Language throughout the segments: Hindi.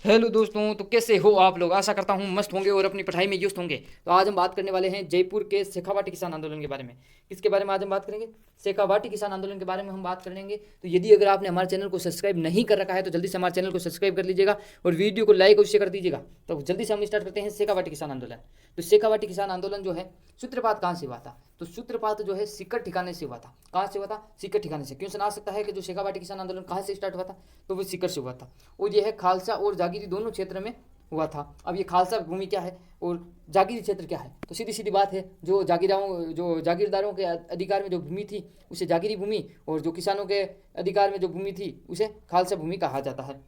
हेलो दोस्तों, तो कैसे हो आप लोग। आशा करता हूँ मस्त होंगे और अपनी पढ़ाई में व्यस्त होंगे। तो आज हम बात करने वाले हैं जयपुर के शेखावाटी किसान आंदोलन के बारे में। किसके बारे में आज हम बात करेंगे? शेखावाटी किसान आंदोलन के बारे में हम बात करेंगे। तो यदि अगर आपने हमारे चैनल को सब्सक्राइब नहीं कर रखा है तो जल्दी से हमारे चैनल को सब्सक्राइब कर लीजिएगा और वीडियो को लाइक और शेयर कर दीजिएगा। तो जल्दी से हम स्टार्ट करते हैं शेखावाटी किसान आंदोलन। तो शेखावाटी किसान आंदोलन जो है सूत्रपात कहाँ से हुआ था? तो सूत्रपात जो है सीकर ठिकाने से हुआ था। कहाँ से हुआ था? सीकर ठिकाने से। क्वेश्चन आ सकता है कि जो शेखावाटी किसान आंदोलन कहाँ से स्टार्ट हुआ था, तो वो सीकर से हुआ था। और यह है खालसा और जागीरी दोनों क्षेत्र में हुआ था। अब ये खालसा भूमि क्या है और जागीरी क्षेत्र क्या है? तो सीधी सीधी बात है, जो जागीरदारों के अधिकार में जो भूमि थी उसे जागीरी भूमि, और जो किसानों के अधिकार में जो भूमि थी उसे खालसा भूमि कहा जाता है।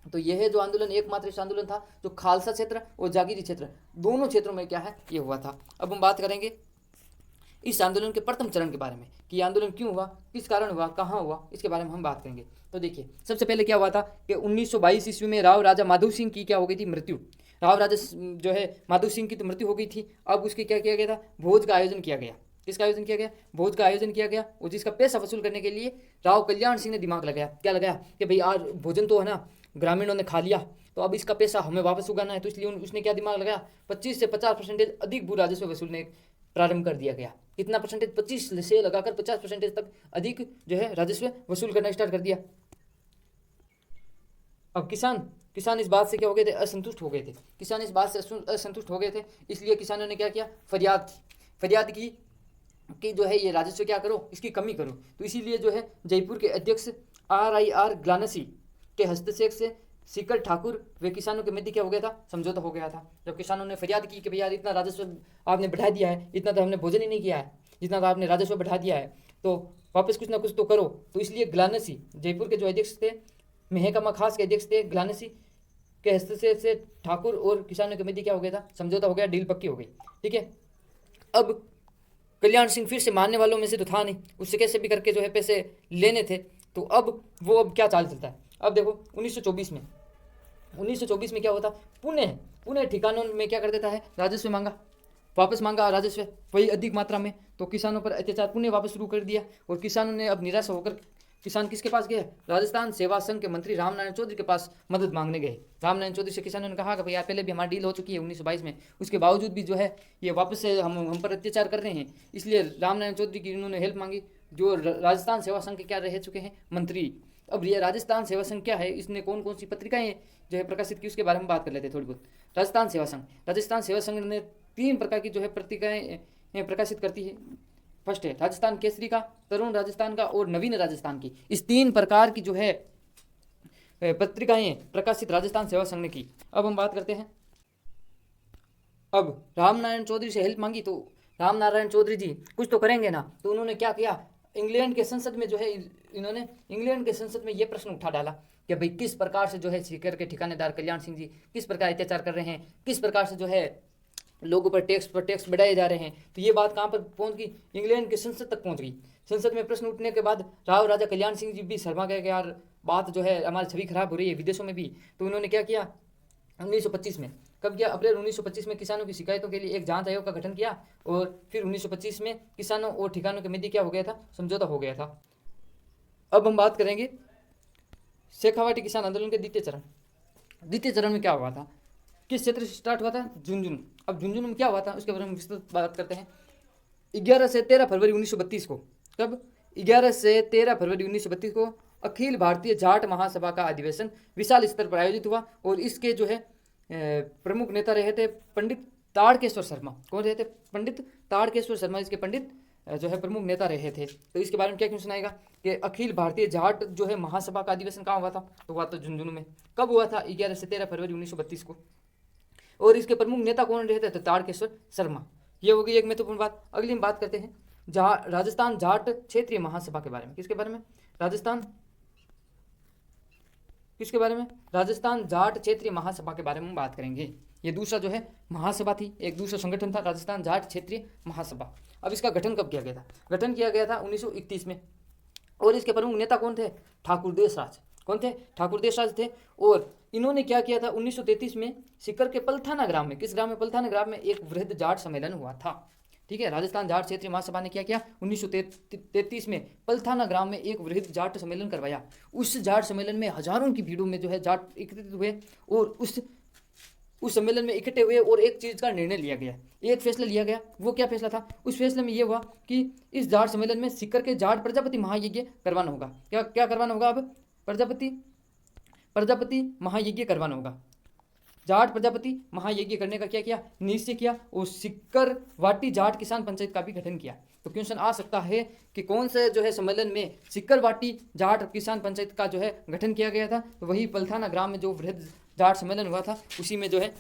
तो यह जो आंदोलन एकमात्र ऐसा आंदोलन था जो खालसा क्षेत्र और जागीरी क्षेत्र दोनों क्षेत्रों में क्या है, ये हुआ था। अब हम बात करेंगे इस आंदोलन के प्रथम चरण के बारे में कि ये आंदोलन क्यों हुआ, किस कारण हुआ, कहाँ हुआ, इसके बारे में हम बात करेंगे। तो देखिए, सबसे पहले क्या हुआ था कि 1922 ईस्वी में राव राजा माधव सिंह की क्या हो गई थी? मृत्यु। राव राजा जो है माधव सिंह की तो मृत्यु हो गई थी। अब उसके क्या किया गया था? भोज का आयोजन किया गया। किसका आयोजन किया गया? भोज का आयोजन किया गया। और जिसका पैसा वसूल करने के लिए राव कल्याण सिंह ने दिमाग लगाया। क्या लगाया कि भाई आज भोजन तो है ना ग्रामीणों ने खा लिया, तो अब इसका पैसा हमें वापस उगाना है। तो इसलिए उसने क्या दिमाग लगाया? 25 से 50% अधिक भू राजस्व वसूलने प्रारंभ कर दिया गया। कितना परसेंटेज? 25 से लगाकर 50% तक अधिक जो है राजस्व वसूल करना स्टार्ट कर दिया। अब किसान इस बात से क्या हो गए थे? असंतुष्ट हो गए थे। किसान इस बात से असंतुष्ट हो गए थे, इसलिए किसानों ने क्या किया? फरियाद की कि जो है ये राजस्व क्या करो, इसकी कमी करो। तो इसीलिए जो है जयपुर के अध्यक्ष RIR ग्लानसी के हस्तक्षेप से सीकर ठाकुर वे किसानों के मध्य क्या हो गया था? समझौता हो गया था। जब किसानों ने फरियाद की कि भैया इतना राजस्व आपने बढ़ा दिया है, इतना तो हमने भोजन ही नहीं किया है, जितना तो आपने राजस्व बढ़ा दिया है, तो वापस कुछ ना कुछ तो करो। तो इसलिए ग्लानसी जयपुर के जो अध्यक्ष थे, महकमा खास के अध्यक्ष थे, ग्लानसी के हस्तक्षेप से ठाकुर और किसानों के मध्य क्या हो गया था? समझौता हो गया, डील पक्की हो गई। ठीक है। अब कल्याण सिंह फिर से मानने वालों में से तो था नहीं, उससे कैसे भी करके जो है पैसे लेने थे। तो अब क्या चाल चलता है? अब देखो 1924 में क्या होता? पुणे ठिकानों में क्या कर देता है? राजस्व मांगा, वापस मांगा राजस्व वही अधिक मात्रा में। तो किसानों पर अत्याचार पुणे वापस शुरू कर दिया और किसानों ने अब निराश होकर किसान किसके पास गए? राजस्थान सेवा संघ के मंत्री रामनारायण चौधरी के पास मदद मांगने गए। रामनारायण चौधरी से किसानों ने कहा कि भैया पहले भी हमारी डील हो चुकी है 1922 में, उसके बावजूद भी जो है ये वापस से हम पर अत्याचार कर रहे हैं। इसलिए रामनारायण चौधरी की इन्होंने हेल्प मांगी, जो राजस्थान सेवा संघ के क्या रह चुके हैं? मंत्री। अब ये राजस्थान सेवा संघ क्या है, इसने कौन कौन सी पत्रिकाएं जो है प्रकाशित की, उसके बारे में बात कर लेते हैं थोड़ी बहुत। राजस्थान सेवा संघ ने 3 प्रकार की जो है पत्रिकाएं प्रकाशित करती है। फर्स्ट है राजस्थान केसरी का, तरुण राजस्थान का और नवीन राजस्थान की। इस 3 प्रकार की जो है पत्रिकाएं प्रकाशित राजस्थान सेवा संघ ने की। अब हम बात करते हैं, अब रामनारायण चौधरी से हेल्प मांगी तो रामनारायण चौधरी जी कुछ तो करेंगे ना। तो उन्होंने क्या किया? इंग्लैंड के संसद में जो है इन्होंने इंग्लैंड के संसद में ये प्रश्न उठा डाला कि भाई किस प्रकार से जो है सीकर के ठिकानेदार कल्याण सिंह जी किस प्रकार अत्याचार कर रहे हैं, किस प्रकार से जो है लोगों पर टैक्स बढ़ाए जा रहे हैं। तो ये बात कहाँ पर पहुंच गई? इंग्लैंड के संसद तक पहुंच गई। संसद में प्रश्न उठने के बाद राव राजा कल्याण सिंह जी भी शर्मा गए कि यार बात जो है हमारी छवि खराब हो रही है विदेशों में भी। तो उन्होंने क्या किया? 1925 में, कब किया? अप्रैल 1925 में किसानों की शिकायतों के लिए एक जांच आयोग का गठन किया और फिर 1925 में किसानों और ठिकानों के मध्य क्या हो गया था? समझौता हो गया था। अब हम बात करेंगे शेखावाटी किसान आंदोलन के द्वितीय चरण में क्या हुआ था, किस क्षेत्र से स्टार्ट हुआ था? झुंझुनू। अब झुंझुनू में क्या हुआ था उसके बारे में विस्तृत बात करते हैं। 11 से 13 फरवरी 1932 को, कब? 11 से 13 फरवरी 1932 को अखिल भारतीय जाट महासभा का अधिवेशन विशाल स्तर पर आयोजित हुआ और इसके जो है प्रमुख नेता रहे थे पंडित ताड़केश्वर शर्मा। कौन रहे थे? पंडित ताड़केश्वर शर्मा इसके पंडित जो है प्रमुख नेता रहे थे। तो इसके बारे में क्या क्यों सुनाएगा कि अखिल भारतीय जाट जो है महासभा का अधिवेशन कहाँ हुआ था? तो हुआ था झुंझुनू में। कब हुआ था? 11 से 13 फरवरी 1932 को। और इसके प्रमुख नेता कौन रहे थे? तो ताड़केश्वर शर्मा। ये हो गई एक महत्वपूर्ण बात। अगली हम बात करते हैं राजस्थान जाट क्षेत्रीय महासभा के बारे में। किसके बारे में? राजस्थान जाट क्षेत्रीय महासभा के बारे में हम बात करेंगे। ये दूसरा जो है महासभा थी, एक दूसरा संगठन था राजस्थान जाट क्षेत्रीय महासभा। अब इसका गठन कब किया गया था? गठन किया गया था 1931 में और इसके प्रमुख नेता कौन थे? ठाकुर देशराज। कौन थे? ठाकुर देशराज थे। और इन्होंने क्या किया था? 1933 में सीकर के पलथाना ग्राम में, किस ग्राम में? पलथाना ग्राम में एक वृहद जाट सम्मेलन हुआ था। ठीक है। राजस्थान जाट क्षेत्रीय महासभा ने क्या किया, 1933 में पलथाना ग्राम में एक वृहद जाट सम्मेलन करवाया। उस जाट सम्मेलन में हजारों की भीड़ों में जो है जाट एकत्रित हुए और उस सम्मेलन में इकट्ठे हुए और एक चीज़ का निर्णय लिया गया, एक फैसला लिया गया। वो क्या फैसला था? उस फैसले में ये हुआ कि इस जाट सम्मेलन में सीकर के जाट प्रजापति महायज्ञ करवाना होगा। क्या क्या करवाना होगा? अब प्रजापति महायज्ञ करवाना होगा। जाट प्रजापति महायज्ञ करने का क्या किया, निश्चय किया। और सिक्कर वाटी जाट किसान पंचायत का भी गठन किया। तो क्वेश्चन आ सकता है कि कौन से जो है सम्मेलन में सिक्कर वाटी जाट किसान पंचायत का जो है गठन किया गया था? तो वही पलथाना ग्राम में जो वृहद जाट सम्मेलन हुआ था, उसी में जो है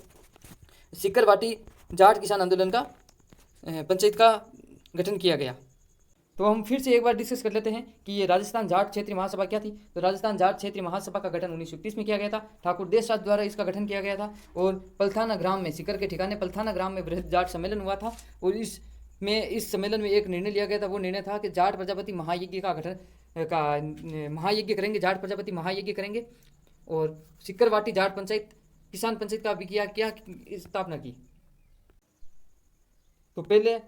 सिक्कर वाटी जाट किसान आंदोलन का पंचायत का गठन किया गया। तो हम फिर से एक बार डिस्कस कर लेते हैं कि ये राजस्थान जाट क्षेत्रीय महासभा क्या थी। तो राजस्थान जाट क्षेत्रीय महासभा का गठन 1931 में किया गया था। ठाकुर देशराज द्वारा इसका गठन किया गया था। और पलथाना ग्राम में, सीकर के ठिकाने पलथाना ग्राम में वृहद जाट सम्मेलन हुआ था। और इस सम्मेलन में एक निर्णय लिया गया था। वो निर्णय था कि जाट प्रजापति महायज्ञ का गठन का महायज्ञ करेंगे, जाट प्रजापति महायज्ञ करेंगे। और सिक्कर वाटी जाट पंचायत किसान पंचायत का भी क्या स्थापना की। तो पहले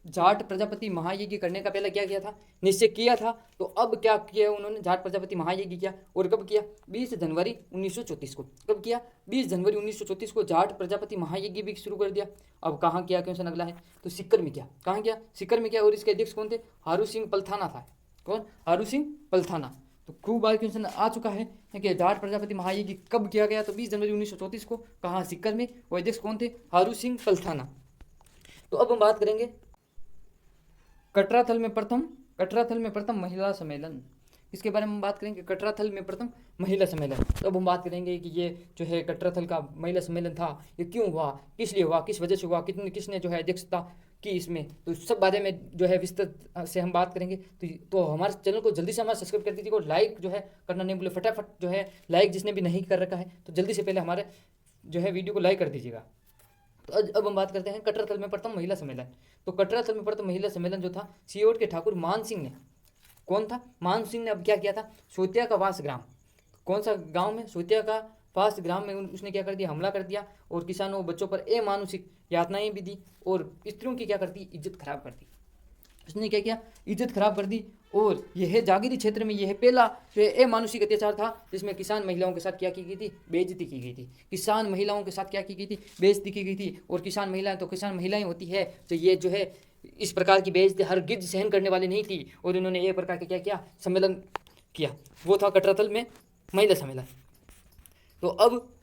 जाट प्रजापति महायज्ञ करने का पहले क्या किया था, निश्चय किया था। तो अब क्या किया उन्होंने, जाट प्रजापति महायज्ञ किया। और कब किया? 20 जनवरी 1934 को। कब किया? 20 जनवरी 1934 को जाट प्रजापति महायज्ञ भी शुरू कर दिया। अब कहाँ किया, क्वेश्चन अगला है। तो सिक्कर में किया। कहाँ किया? सिक्कर में किया। और इसके अध्यक्ष कौन थे? हारू सिंह पलथाना था। कौन? हारू सिंह पलथाना। तो खूब बार क्वेश्चन आ चुका है कि जाट प्रजापति महायज्ञ कब किया गया? तो 20 जनवरी 1934 को। कहाँ? सिक्कर में। और अध्यक्ष कौन थे? हारू सिंह पलथाना। तो अब हम बात करेंगे कटराथल में प्रथम महिला सम्मेलन। इसके बारे में हम बात करेंगे, कटराथल में प्रथम महिला सम्मेलन। तो अब हम बात करेंगे कि ये जो है कटराथल का महिला सम्मेलन था, ये क्यों हुआ, किस लिए हुआ, किस वजह से हुआ, किसने जो है अध्यक्षता की इसमें। तो सब बारे में जो है विस्तृत से हम बात करेंगे। तो हमारे चैनल को जल्दी से हमारा सब्सक्राइब कर दीजिएगा और लाइक जो है करना नहीं भूले। फटाफट जो है लाइक जिसने भी नहीं कर रखा है तो जल्दी से पहले हमारे जो है वीडियो को लाइक कर दीजिएगा। तो अब हम बात करते हैं कटराथल में प्रथम महिला सम्मेलन। तो कटराथल में प्रथम महिला सम्मेलन जो था, सियोट के ठाकुर मान सिंह ने, कौन था? मान सिंह ने अब क्या किया था, सोतिया का वास ग्राम, कौन सा गांव में? सोतिया का वास ग्राम में उसने क्या कर दिया, हमला कर दिया। और किसानों बच्चों पर अमानुषिक यातनाएं भी दी और स्त्रियों की क्या करती, इज्जत खराब कर दी। उसने क्या किया, इज्जत खराब कर दी। और यह जागीरी क्षेत्र में यह पहला जो अमानुषिक अत्याचार था जिसमें किसान महिलाओं के साथ क्या की गई थी, बेइज्जती की गई थी। किसान महिलाओं के साथ क्या की गई थी, बेइज्जती की गई थी। और किसान महिलाएं तो किसान महिलाएं होती है, तो ये जो है इस प्रकार की बेइज्जती हरगिज सहन करने वाली नहीं थी। और इन्होंने एक प्रकार का क्या किया, सम्मेलन किया, वो था कटराथल में महिला सम्मेलन। तो अब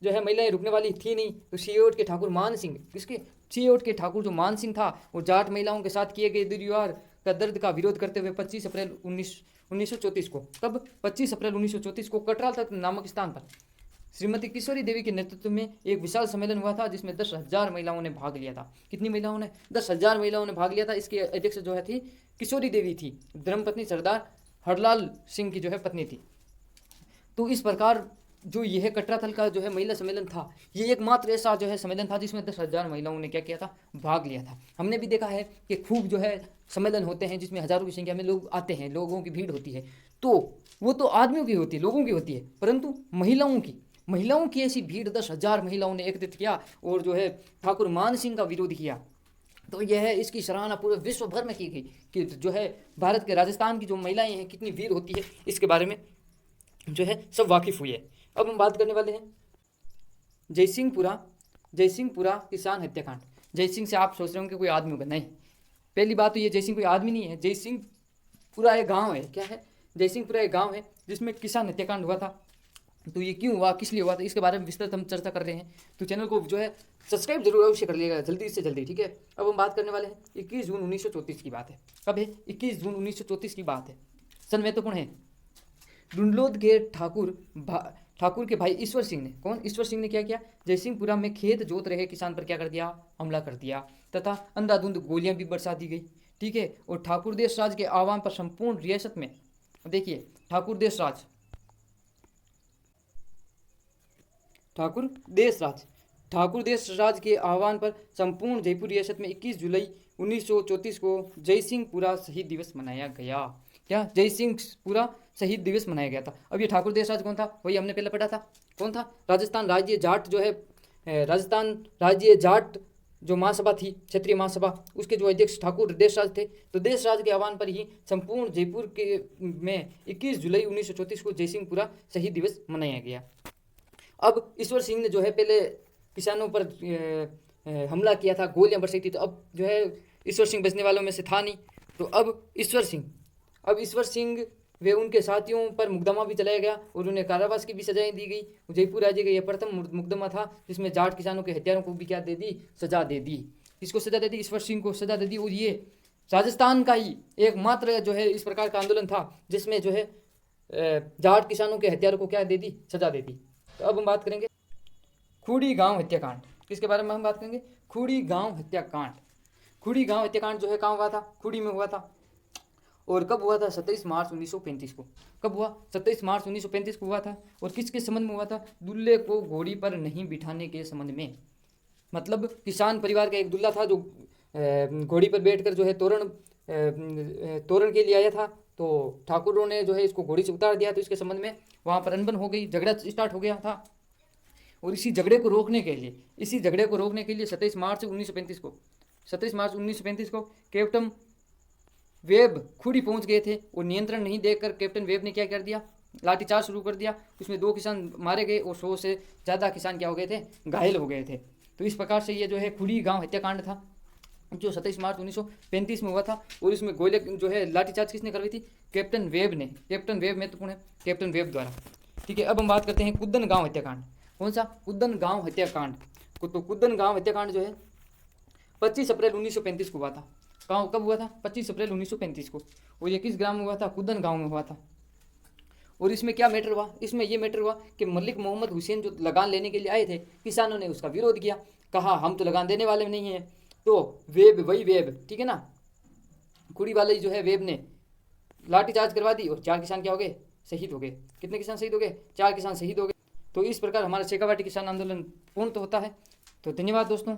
जो है महिलाएं रुकने वाली थी नहीं। तो सियोट के ठाकुर मान सिंह, किसके? सियोट के ठाकुर जो मान सिंह था, वो जाट महिलाओं के साथ किए गए दुर्व्यवहार का दर्द का विरोध करते हुए 25 अप्रैल 1934 को, कब? 25 अप्रैल 1934 को कटराथल नामक स्थान पर श्रीमती किशोरी देवी के नेतृत्व में एक विशाल सम्मेलन हुआ था जिसमें 10,000 महिलाओं ने भाग लिया था। कितनी महिलाओं ने? 10,000 महिलाओं ने भाग लिया था। इसके अध्यक्ष जो है थी किशोरी देवी थी, धर्मपत्नी सरदार हरलाल सिंह की जो है पत्नी थी। तो इस प्रकार जो यह कटराथल का जो है महिला सम्मेलन था, ये एकमात्र ऐसा जो है सम्मेलन था जिसमें 10,000 महिलाओं ने क्या किया था, भाग लिया था। हमने भी देखा है कि खूब जो है सम्मेलन होते हैं जिसमें हजारों की संख्या में लोग आते हैं, लोगों की भीड़ होती है। तो वो तो आदमियों की होती है, लोगों की होती है, परंतु महिलाओं की ऐसी भीड़ 10,000 महिलाओं ने एकत्रित किया और जो है ठाकुर मान सिंह का विरोध किया। तो यह इसकी सराहना पूरे विश्व भर में की गई कि जो है भारत के राजस्थान की जो महिलाएं हैं कितनी वीर होती है, इसके बारे में जो है सब वाकिफ हुई है। अब हम बात करने वाले हैं जयसिंहपुरा किसान हत्याकांड। जयसिंह से आप सोच रहे होंगे कि कोई आदमी होगा, नहीं। पहली बात तो ये जयसिंह कोई आदमी नहीं है, जयसिंहपुरा एक गांव है। क्या है? जयसिंहपुरा एक गांव है जिसमें किसान हत्याकांड हुआ था। तो ये क्यों हुआ, किस लिए हुआ, तो इसके बारे में विस्तृत हम चर्चा कर रहे हैं। तो चैनल को जो है सब्सक्राइब जरूर अवश्य कर लिएगा, जल्दी से जल्दी, ठीक है। अब हम बात करने वाले हैं 21 जून 1934 की बात है। कब है? 21 जून 1934 की बात है। सन महत्वपूर्ण है। डुंडलोद के ठाकुर के भाई ईश्वर सिंह ने, कौन? ईश्वर सिंह ने क्या किया, जयसिंहपुरा में खेत जोत रहे किसान पर क्या कर दिया, हमला कर दिया तथा अंधाधुंध गोलियां भी बरसा दी गई, ठीक है। और ठाकुर देशराज के आह्वान पर संपूर्ण रियासत में, देखिए ठाकुर देशराज के आह्वान पर संपूर्ण जयपुर रियासत में 21 जुलाई 1934 को जयसिंहपुरा शहीद दिवस मनाया गया। क्या? जयसिंहपुरा शहीद दिवस मनाया गया था। अब ये ठाकुर देशराज कौन था? वही हमने पहले पढ़ा था, कौन था? राजस्थान राज्य जाट जो महासभा थी, क्षत्रिय महासभा, उसके जो अध्यक्ष ठाकुर देशराज थे, तो देशराज के आह्वान पर ही संपूर्ण जयपुर के में 21 जुलाई 1934 को जयसिंहपुरा शहीद दिवस मनाया गया। अब ईश्वर सिंह ने जो है पहले किसानों पर हमला किया था, गोलियां बरसाई थी, तो अब जो है ईश्वर सिंह बचने वालों में से था नहीं, तो अब ईश्वर सिंह वे उनके साथियों पर मुकदमा भी चलाया गया और उन्हें कारावास की भी सजाएं दी गई। जयपुर राज्य का यह प्रथम मुकदमा था जिसमें जाट किसानों के हत्यारों को भी क्या दे दी, सजा दे दी। किसको सजा दे दी? ईश्वर सिंह को सजा दे दी। और ये राजस्थान का ही एकमात्र जो है इस प्रकार का आंदोलन था जिसमें जो है जाट किसानों के हत्यारों को क्या दे दी, सजा दे दी। तो अब हम बात करेंगे खूड़ी गांव हत्याकांड। किसके बारे में हम बात करेंगे? खूड़ी गांव हत्याकांड। खूड़ी गांव हत्याकांड जो है कहाँ हुआ था? खूड़ी में हुआ था। और कब हुआ था? 27 मार्च 1935 को। कब हुआ? 27 मार्च 1935 को हुआ था। और किसके संबंध में हुआ था? दुल्हे को घोड़ी पर नहीं बिठाने के संबंध में। मतलब किसान परिवार का एक दुल्हा था जो घोड़ी पर बैठकर जो है तोरण के लिए आया था, तो ठाकुरों ने जो है इसको घोड़ी से उतार दिया, तो इसके संबंध में वहाँ पर अनबन हो गई, झगड़ा स्टार्ट हो गया था। और इसी झगड़े को रोकने के लिए 27 मार्च 1935 को कैप्टन वेब खूड़ी पहुंच गए थे और नियंत्रण नहीं देकर कैप्टन वेब ने क्या कर दिया? लाठीचार्ज शुरू कर दिया। उसमें 2 किसान मारे गए और 100 से ज़्यादा किसान क्या हो गए थे? घायल हो गए थे। तो इस प्रकार से ये जो है खूड़ी गांव हत्याकांड था जो 27 मार्च 1935 में हुआ था। और इसमें गोले जो है लाठीचार्ज किसने करवाई थी? कैप्टन वेब ने। कैप्टन वेब महत्वपूर्ण है, कैप्टन वेब द्वारा। ठीक है, अब हम बात करते हैं कुद्दन गाँव हत्याकांड। कौन सा? कुद्दन गाँव हत्याकांड। तो कुद्दन गाँव हत्याकांड जो है 25 अप्रैल 1935 को हुआ था। कब हुआ था? 25 अप्रैल 1935 को। और ये किस ग्राम में हुआ था? कुद्दन गांव में हुआ था। और इसमें क्या मैटर हुआ? इसमें ये मैटर हुआ कि मलिक मोहम्मद हुसैन जो लगान लेने के लिए आए थे, किसानों ने उसका विरोध किया, कहा हम तो लगान देने वाले नहीं हैं। तो वेब, ठीक है ना, कुड़ी वाले जो है वेब ने लाठीचार्ज करवा दी और 4 किसान क्या हो गए? शहीद हो गए। कितने किसान शहीद हो गए? 4 किसान शहीद हो गए। तो इस प्रकार हमारा शेखावाटी किसान आंदोलन पूर्ण तो होता है। तो धन्यवाद दोस्तों।